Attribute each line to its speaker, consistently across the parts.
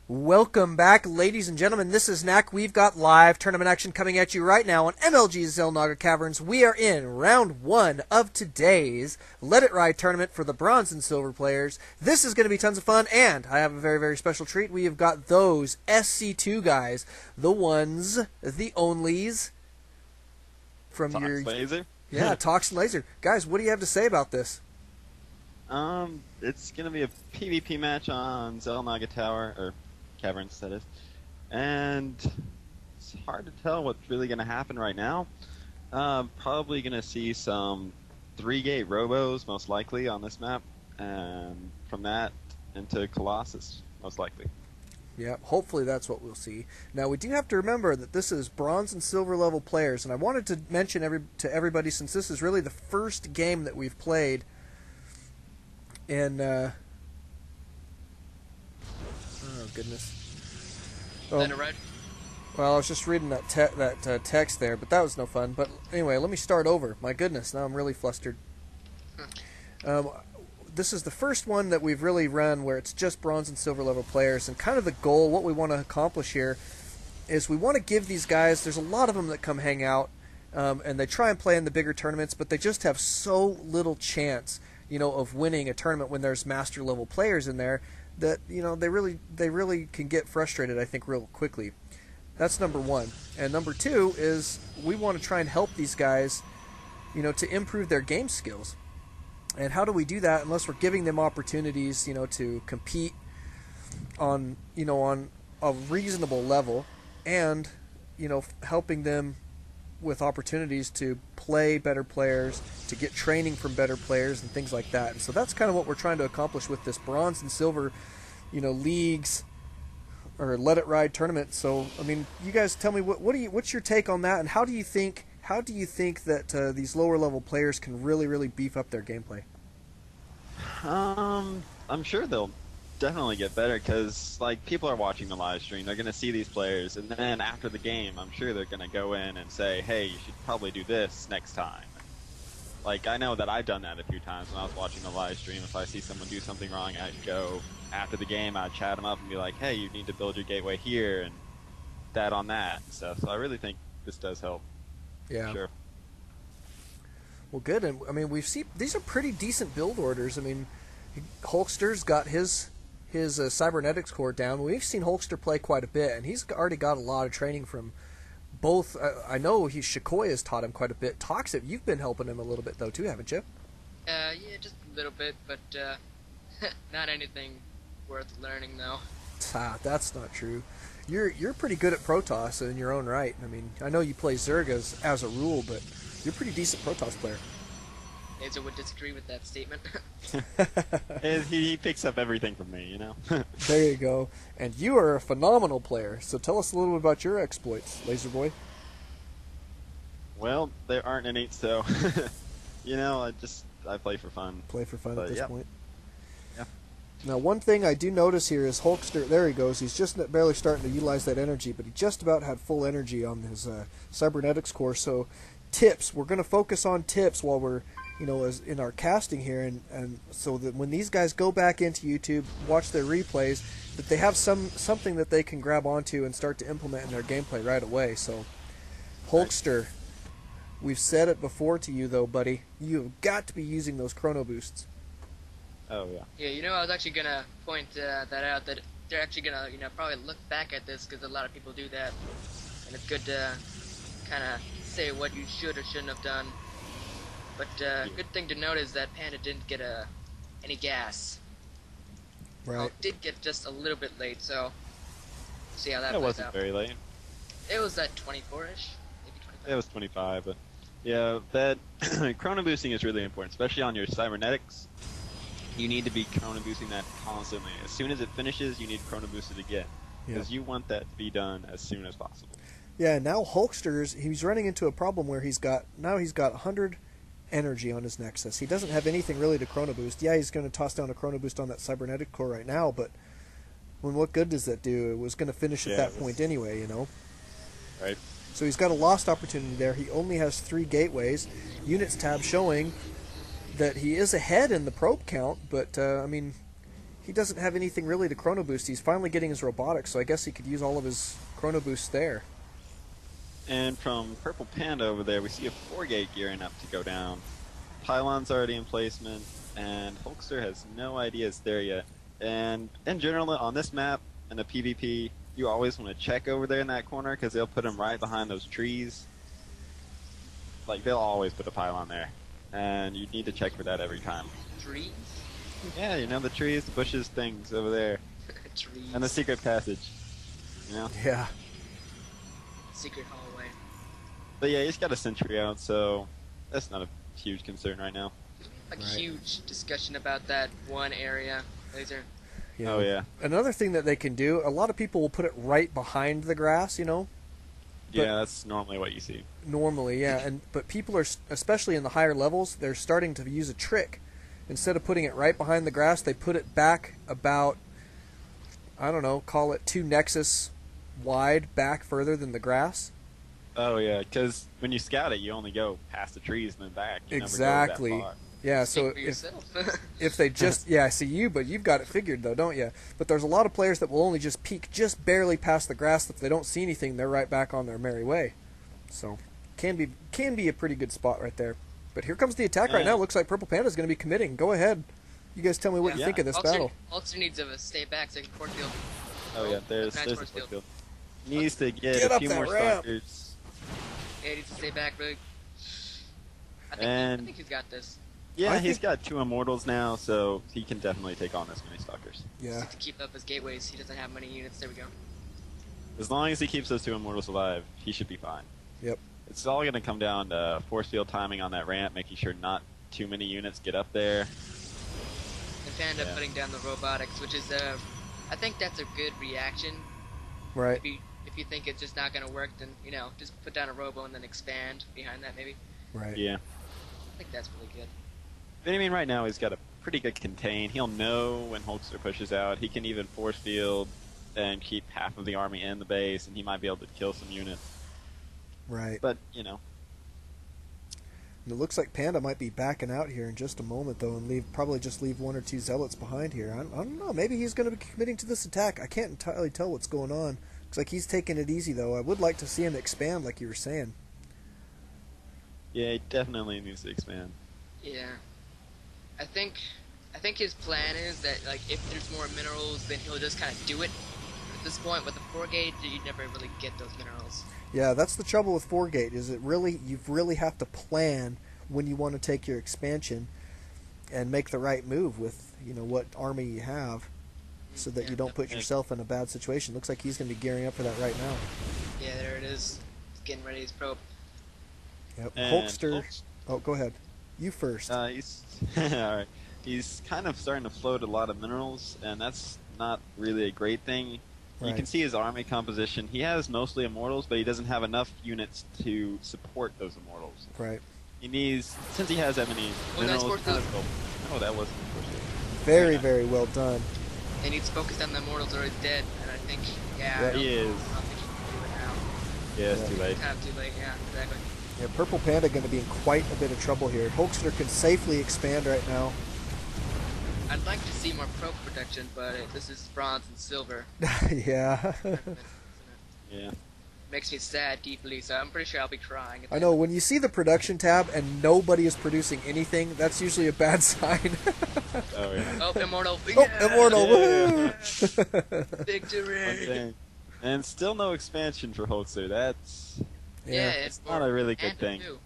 Speaker 1: Welcome back, ladies and gentlemen. This is Knack. We've got live tournament action coming at you right now on MLG's Xel'Naga Caverns. We are in round one of today's Let It Ride tournament for the bronze and silver players. This is going to be tons of fun, and I have a very, very special treat. We have got those SC2 guys, the ones, the onlys from
Speaker 2: Tox Laser?
Speaker 1: Yeah, Tox and Laser. Guys, what do you have to say about this?
Speaker 2: It's gonna be a PvP match on Xel'Naga Tower, or Caverns, that is. And it's hard to tell what's really gonna happen right now. Probably gonna see some 3-gate robos, most likely, on this map. And from that, into Colossus, most likely.
Speaker 1: Yeah, hopefully that's what we'll see. Now, we do have to remember that this is bronze and silver level players, and I wanted to mention to everybody, since this is really the first game that we've played in, oh goodness.
Speaker 3: Let it ride.
Speaker 1: Well, I was just reading that text there, but that was no fun. But anyway, let me start over. My goodness, now I'm really flustered. This is the first one that we've really run where it's just bronze and silver level players, and kind of the goal, what we want to accomplish here, is we want to give these guys, there's a lot of them that come hang out, and they try and play in the bigger tournaments, but they just have so little chance, of winning a tournament when there's master level players in there, that, they really can get frustrated, I think, real quickly. That's number one. And number two is we want to try and help these guys, to improve their game skills. And how do we do that unless we're giving them opportunities, to compete on a reasonable level, and, helping them with opportunities to play better players, to get training from better players and things like that. And so that's kind of what we're trying to accomplish with this bronze and silver, leagues or Let It Ride tournament. So, I mean, you guys tell me what's your take on that, and how do you think that these lower level players can really beef up their gameplay?
Speaker 2: I'm sure they'll definitely get better, because people are watching the live stream. They're gonna see these players, and then after the game, I'm sure they're gonna go in and say, "Hey, you should probably do this next time." I know that I've done that a few times when I was watching the live stream. If I see someone do something wrong, I'd go after the game, I'd chat them up and be like, "Hey, you need to build your gateway here," and that on that and stuff. So I really think this does help.
Speaker 1: Yeah.
Speaker 2: Sure.
Speaker 1: Well, good. And I mean, we've seen these are pretty decent build orders. I mean, Hulkster's got his cybernetics core down. We've seen Hulkster play quite a bit, and he's already got a lot of training from both. I know Shikoi has taught him quite a bit. Toxic, you've been helping him a little bit though too, haven't you?
Speaker 3: Yeah, just a little bit, but not anything worth learning though.
Speaker 1: That's not true. You're pretty good at Protoss in your own right. I mean, I know you play Zerg as a rule, but you're a pretty decent Protoss player.
Speaker 3: Laser would disagree with that statement.
Speaker 2: He picks up everything from me,
Speaker 1: There you go. And you are a phenomenal player, so tell us a little bit about your exploits, Laser Boy.
Speaker 2: Well, there aren't any, so I play for fun.
Speaker 1: Play for fun at this point.
Speaker 2: Yeah.
Speaker 1: Now, one thing I do notice here is Hulkster. There he goes. He's just barely starting to utilize that energy, but he just about had full energy on his cybernetics core. So, tips. We're going to focus on tips while we're as in our casting here, and so that when these guys go back into YouTube, watch their replays, that they have something that they can grab onto and start to implement in their gameplay right away. So, Hulkster, we've said it before to you though, buddy, you've got to be using those chrono boosts.
Speaker 2: Oh yeah.
Speaker 3: Yeah, I was actually gonna point that out, that they're actually gonna probably look back at this, because a lot of people do that, and it's good to kind of say what you should or shouldn't have done. But good thing to note is that Panda didn't get any gas.
Speaker 1: Right.
Speaker 3: Well, did get just a little bit late, so see how that plays out.
Speaker 2: It wasn't very late.
Speaker 3: It was at 24-ish, maybe 25.
Speaker 2: It was 25, but yeah, that chrono boosting is really important, especially on your cybernetics. You need to be chrono boosting that constantly. As soon as it finishes, you need chrono boosted again, because you want that to be done as soon as possible.
Speaker 1: Yeah. Now he's running into a problem where he's got 100 energy on his Nexus. He doesn't have anything really to chrono boost. Yeah, he's going to toss down a chrono boost on that cybernetic core right now, but what good does that do? It was going to finish at that point anyway,
Speaker 2: Right.
Speaker 1: So he's got a lost opportunity there. He only has 3 gateways. Units tab showing that he is ahead in the probe count, but I mean, he doesn't have anything really to chrono boost. He's finally getting his robotics, so I guess he could use all of his chrono boosts there.
Speaker 2: And from Purple Panda over there, we see a 4-gate gearing up to go down. Pylon's already in placement, and Hulkster has no idea it's there yet. And in general, on this map, in the PvP, you always want to check over there in that corner, because they'll put him right behind those trees. Like, they'll always put a pylon there. And you need to check for that every time.
Speaker 3: Trees?
Speaker 2: Yeah, you know, the trees, the bushes, things over there.
Speaker 3: Trees.
Speaker 2: And the secret passage. You know?
Speaker 1: Yeah.
Speaker 3: Secret hallway.
Speaker 2: But yeah, he's got a sentry out, so that's not a huge concern right now.
Speaker 3: Like,
Speaker 1: Right.
Speaker 3: huge discussion about that one area. Laser.
Speaker 1: Yeah.
Speaker 2: Oh yeah.
Speaker 1: Another thing that they can do, a lot of people will put it right behind the grass, you know,
Speaker 2: Yeah, that's normally what you see.
Speaker 1: normally, yeah. But people are, especially in the higher levels, they're starting to use a trick. Instead of putting it right behind the grass, they put it back about, I don't know, call it 2 nexus wide back further than the grass.
Speaker 2: Oh yeah, because when you scout it, you only go past the trees and then back. You
Speaker 1: Exactly.
Speaker 2: Never go that far.
Speaker 1: Yeah, so
Speaker 3: Think for yourself.
Speaker 1: if they just, yeah, I see you, but you've got it figured though, don't you? But there's a lot of players that will only just peek just barely past the grass. If they don't see anything, they're right back on their merry way. So can be a pretty good spot right there. But here comes the attack right
Speaker 2: Yeah.
Speaker 1: now. Looks like Purple Panda's going to be committing. Go ahead. You guys tell me what you
Speaker 2: Yeah.
Speaker 1: think of this
Speaker 3: Hulkster,
Speaker 1: battle.
Speaker 3: Hulkster needs to stay back so he can force field.
Speaker 2: Oh yeah, there's
Speaker 3: Nice
Speaker 2: the
Speaker 3: force
Speaker 2: force
Speaker 3: field.
Speaker 2: field. Needs to get
Speaker 1: Get
Speaker 2: a
Speaker 1: up
Speaker 2: few
Speaker 1: that
Speaker 2: more
Speaker 1: ramp.
Speaker 2: stalkers.
Speaker 3: Yeah, he needs to stay back, really. I
Speaker 2: And-
Speaker 3: think he's got this.
Speaker 2: Yeah,
Speaker 1: I
Speaker 2: he's
Speaker 1: think-
Speaker 2: got 2 immortals now, so he can definitely take on this many stalkers.
Speaker 1: Yeah.
Speaker 3: To keep up his gateways, he doesn't have many units. There we go.
Speaker 2: As long as he keeps those 2 immortals alive, he should be fine.
Speaker 1: Yep.
Speaker 2: It's all going to come down to force field timing on that ramp, making sure not too many units get up there.
Speaker 3: And Panda
Speaker 2: Yeah.
Speaker 3: putting down the robotics, which is I think that's a good reaction.
Speaker 1: Right.
Speaker 3: If you think it's just not gonna work, then just put down a robo and then expand behind that maybe.
Speaker 1: Right.
Speaker 2: Yeah.
Speaker 3: I think that's really good.
Speaker 2: But I mean, right now he's got a pretty good contain. He'll know when Hulkster pushes out. He can even force field and keep half of the army in the base, and he might be able to kill some units.
Speaker 1: Right.
Speaker 2: But, you know,
Speaker 1: And it looks like Panda might be backing out here in just a moment, though, and probably just leave 1 or 2 zealots behind here. I don't know. Maybe he's going to be committing to this attack. I can't entirely tell what's going on. Looks like he's taking it easy, though. I would like to see him expand, like you were saying.
Speaker 2: yeah, he definitely needs to expand.
Speaker 3: Yeah. I think his plan is that like if there's more minerals, then he'll just kind of do it. At this point, with the 4-gate, you never really get those minerals.
Speaker 1: Yeah, that's the trouble with 4-gate, is you really have to plan when you want to take your expansion and make the right move with, what army you have, so that you don't put yourself in a bad situation. Looks like he's going to be gearing up for that right now.
Speaker 3: Yeah, there it is. He's getting ready his probe.
Speaker 1: Yep.
Speaker 2: And
Speaker 1: Hulkster. Oh, go ahead. You first.
Speaker 2: He's alright. He's kind of starting to float a lot of minerals, and that's not really a great thing. You
Speaker 1: Right.
Speaker 2: can see his army composition. He has mostly immortals, but he doesn't have enough units to support those immortals.
Speaker 1: Right.
Speaker 2: He needs, since he has that many
Speaker 3: Oh, nice
Speaker 2: minerals.
Speaker 3: force field.
Speaker 2: Oh, that wasn't the first field.
Speaker 1: Very,
Speaker 2: nice.
Speaker 1: very well done.
Speaker 3: They need to focus on the immortals or he's dead. And I think,
Speaker 1: Yeah,
Speaker 3: I don't
Speaker 2: he is.
Speaker 3: I don't think he can do it now.
Speaker 2: Yeah, it's
Speaker 1: Yeah.
Speaker 2: too late.
Speaker 3: Kind of too late. Yeah, exactly.
Speaker 1: Yeah, Purple Panda going to be in quite a bit of trouble here. Hulkster can safely expand right now.
Speaker 3: I'd like to see more probe production, but this is bronze and silver.
Speaker 1: Yeah.
Speaker 2: Yeah.
Speaker 3: Makes me sad deeply, so I'm pretty sure I'll be crying.
Speaker 1: I know, when you see the production tab and nobody is producing anything, that's usually a bad sign.
Speaker 2: Oh, yeah.
Speaker 3: Oh, immortal!
Speaker 1: Oh,
Speaker 3: Yeah!
Speaker 1: Immortal!
Speaker 2: Yeah.
Speaker 1: Woo!
Speaker 3: Victory!
Speaker 2: Okay. And still no expansion for Hulkster. That's
Speaker 3: Yeah,
Speaker 1: Yeah.
Speaker 2: not a really good
Speaker 3: and
Speaker 2: thing.
Speaker 3: new.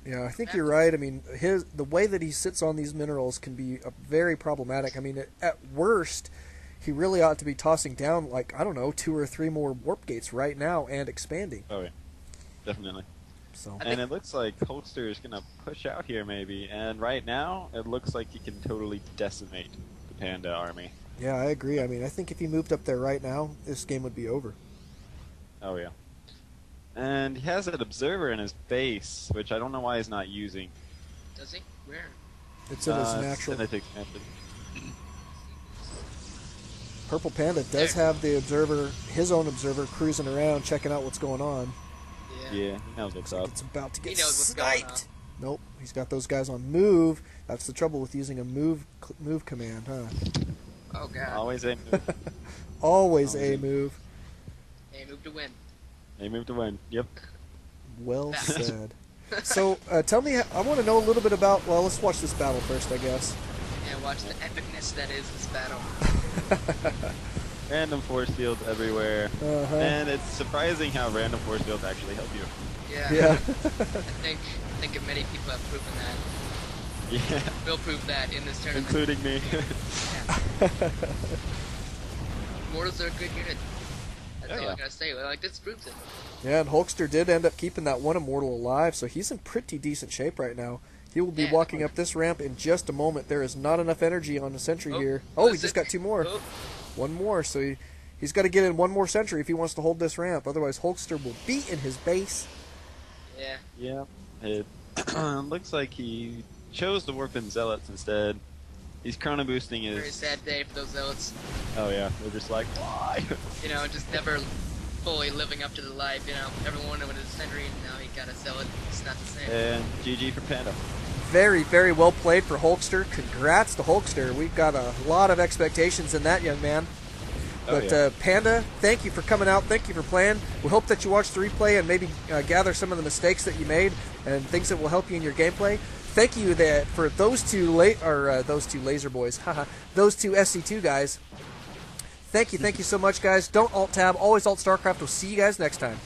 Speaker 1: Yeah, I think you're right. I mean, the way that he sits on these minerals can be very problematic. I mean, at worst, he really ought to be tossing down, like, I don't know, 2 or 3 more warp gates right now and expanding.
Speaker 2: Oh, yeah. Definitely.
Speaker 1: So
Speaker 2: And it looks like Hulkster is going to push out here, maybe. And right now, it looks like he can totally decimate the Panda army.
Speaker 1: yeah, I agree. I mean, I think if he moved up there right now, this game would be over.
Speaker 2: Oh, yeah. And he has an observer in his base, which I don't know why he's not using.
Speaker 3: Does he? Where?
Speaker 1: It's in his natural.
Speaker 2: Genetic method.
Speaker 1: Purple Panda does have the observer, his own observer, cruising around, checking out what's going on.
Speaker 3: Yeah.
Speaker 2: Yeah, he knows what's up.
Speaker 1: It's about to
Speaker 3: He
Speaker 1: get
Speaker 3: knows what's going
Speaker 1: sniped. Nope, he's got those guys on move. That's the trouble with using a move command, huh?
Speaker 3: Oh god.
Speaker 2: Always A move.
Speaker 1: Always
Speaker 2: Always
Speaker 1: A
Speaker 2: A.
Speaker 1: move.
Speaker 3: A move to win.
Speaker 2: A move to win. Yep.
Speaker 1: Well
Speaker 3: Fast.
Speaker 1: said. So, tell me, I want to know a little bit about, well, let's watch this battle first, I guess.
Speaker 3: And watch the epicness that is this battle.
Speaker 2: Random force fields everywhere.
Speaker 1: Uh-huh.
Speaker 2: And it's surprising how random force fields actually help you.
Speaker 3: Yeah.
Speaker 1: Yeah.
Speaker 3: I think many people have proven that.
Speaker 2: Yeah.
Speaker 3: Will prove that in this tournament.
Speaker 2: Including me.
Speaker 3: Mortals are a good unit. That's
Speaker 2: Oh,
Speaker 3: all
Speaker 2: yeah.
Speaker 3: I gotta say. Like, this proves it.
Speaker 1: Yeah, and Hulkster did end up keeping that one immortal alive, so he's in pretty decent shape right now. He will be
Speaker 3: Yeah.
Speaker 1: walking up this ramp in just a moment. There is not enough energy on the sentry
Speaker 3: Oh,
Speaker 1: here. Oh, he
Speaker 3: was
Speaker 1: just
Speaker 3: it?
Speaker 1: got 2 more.
Speaker 3: Oh,
Speaker 1: 1 more, so he's got to get in 1 more sentry if he wants to hold this ramp. Otherwise, Hulkster will be in his base.
Speaker 3: yeah.
Speaker 2: Yeah. It looks like he chose to warp in zealots instead. He's chrono boosting
Speaker 3: Very
Speaker 2: his.
Speaker 3: sad day for those zealots.
Speaker 2: Oh yeah, they're just like, why?
Speaker 3: You know, just never fully living up to the life. You know, everyone with his sentry, and now he got a zealot. It's not the same.
Speaker 2: And GG for Panda.
Speaker 1: Very, very well played for Hulkster. Congrats to Hulkster. We've got a lot of expectations in that young man.
Speaker 2: Oh,
Speaker 1: But
Speaker 2: yeah.
Speaker 1: Panda, thank you for coming out. Thank you for playing. We hope that you watch the replay and maybe gather some of the mistakes that you made and things that will help you in your gameplay. Thank you for those two those two laser boys, haha, those two SC2 guys. Thank you so much, guys. Don't alt tab, always alt StarCraft. We'll see you guys next time.